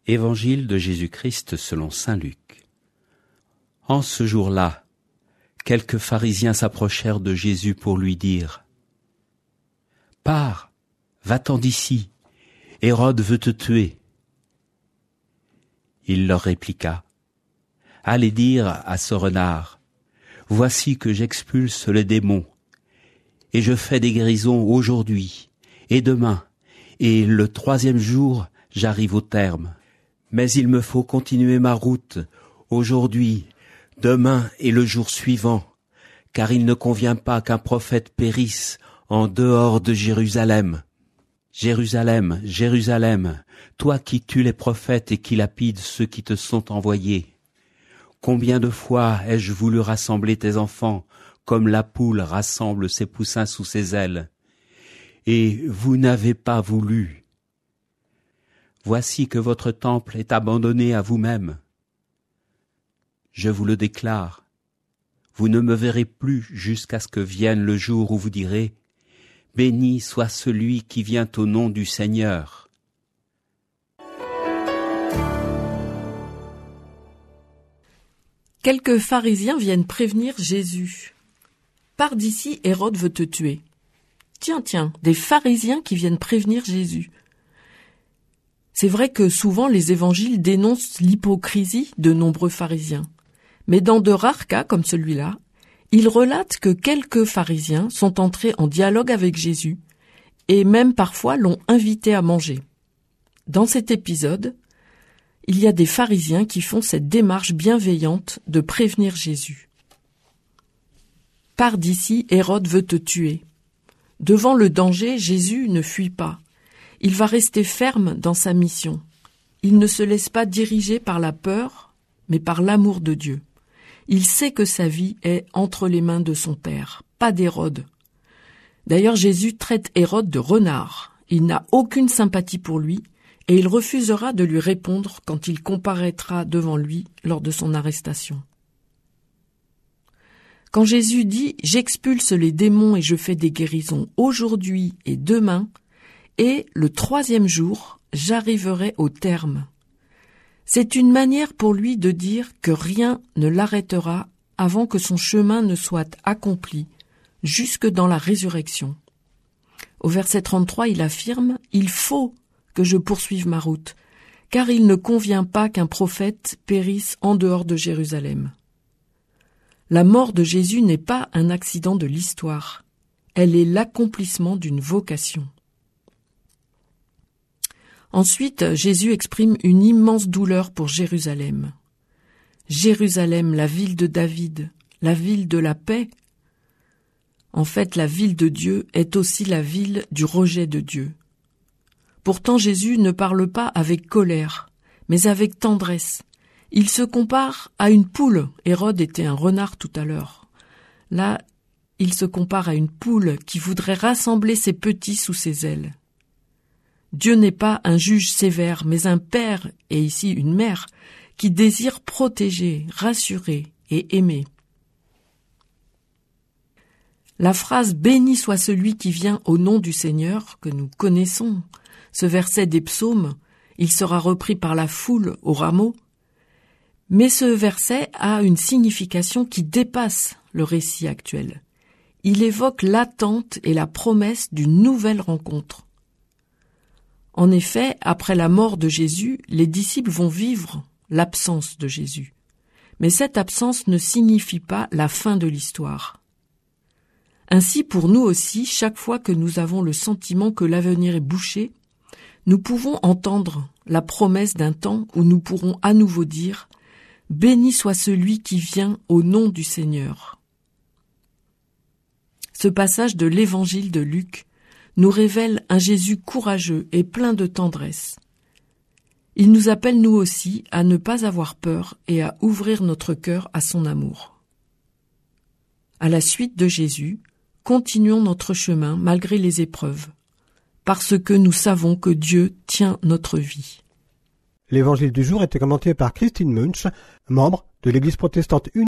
Évangile de Jésus-Christ selon saint Luc. En ce jour-là, quelques pharisiens s'approchèrent de Jésus pour lui dire « Pars, va-t'en d'ici, Hérode veut te tuer. » Il leur répliqua « Allez dire à ce renard, voici que j'expulse les démons, et je fais des guérisons aujourd'hui et demain, et le 3e jour, j'arrive au terme. Mais il me faut continuer ma route aujourd'hui, demain et le jour suivant, car il ne convient pas qu'un prophète périsse en dehors de Jérusalem. Jérusalem, Jérusalem, toi qui tues les prophètes et qui lapides ceux qui te sont envoyés. Combien de fois ai-je voulu rassembler tes enfants, comme la poule rassemble ses poussins sous ses ailes, et vous n'avez pas voulu. Voici que votre temple est abandonné à vous-même. Je vous le déclare, vous ne me verrez plus jusqu'à ce que vienne le jour où vous direz « Béni soit celui qui vient au nom du Seigneur ». Quelques pharisiens viennent prévenir Jésus. « Pars d'ici, Hérode veut te tuer. » Tiens, des pharisiens qui viennent prévenir Jésus. C'est vrai que souvent les évangiles dénoncent l'hypocrisie de nombreux pharisiens. Mais dans de rares cas comme celui-là, ils relatent que quelques pharisiens sont entrés en dialogue avec Jésus et même parfois l'ont invité à manger. Dans cet épisode, il y a des pharisiens qui font cette démarche bienveillante de prévenir Jésus. « Pars d'ici, Hérode veut te tuer. » Devant le danger, Jésus ne fuit pas. Il va rester ferme dans sa mission. Il ne se laisse pas diriger par la peur, mais par l'amour de Dieu. Il sait que sa vie est entre les mains de son Père, pas d'Hérode. D'ailleurs, Jésus traite Hérode de renard. Il n'a aucune sympathie pour lui et il refusera de lui répondre quand il comparaîtra devant lui lors de son arrestation. Quand Jésus dit « J'expulse les démons et je fais des guérisons aujourd'hui et demain », et le 3e jour, j'arriverai au terme. C'est une manière pour lui de dire que rien ne l'arrêtera avant que son chemin ne soit accompli, jusque dans la résurrection. Au verset 33, il affirme « Il faut que je poursuive ma route, car il ne convient pas qu'un prophète périsse en dehors de Jérusalem. » La mort de Jésus n'est pas un accident de l'histoire, elle est l'accomplissement d'une vocation. Ensuite, Jésus exprime une immense douleur pour Jérusalem. Jérusalem, la ville de David, la ville de la paix. En fait, la ville de Dieu est aussi la ville du rejet de Dieu. Pourtant, Jésus ne parle pas avec colère, mais avec tendresse. Il se compare à une poule. Hérode était un renard tout à l'heure. Là, il se compare à une poule qui voudrait rassembler ses petits sous ses ailes. Dieu n'est pas un juge sévère, mais un père, et ici une mère, qui désire protéger, rassurer et aimer. La phrase « Béni soit celui qui vient au nom du Seigneur » que nous connaissons, ce verset des psaumes, il sera repris par la foule au rameau, mais ce verset a une signification qui dépasse le récit actuel. Il évoque l'attente et la promesse d'une nouvelle rencontre. En effet, après la mort de Jésus, les disciples vont vivre l'absence de Jésus. Mais cette absence ne signifie pas la fin de l'histoire. Ainsi, pour nous aussi, chaque fois que nous avons le sentiment que l'avenir est bouché, nous pouvons entendre la promesse d'un temps où nous pourrons à nouveau dire « Béni soit celui qui vient au nom du Seigneur ». Ce passage de l'Évangile de Luc nous révèle un Jésus courageux et plein de tendresse. Il nous appelle nous aussi à ne pas avoir peur et à ouvrir notre cœur à son amour. À la suite de Jésus, continuons notre chemin malgré les épreuves, parce que nous savons que Dieu tient notre vie. L'évangile du jour était commenté par Christine Munch, membre de l'Église protestante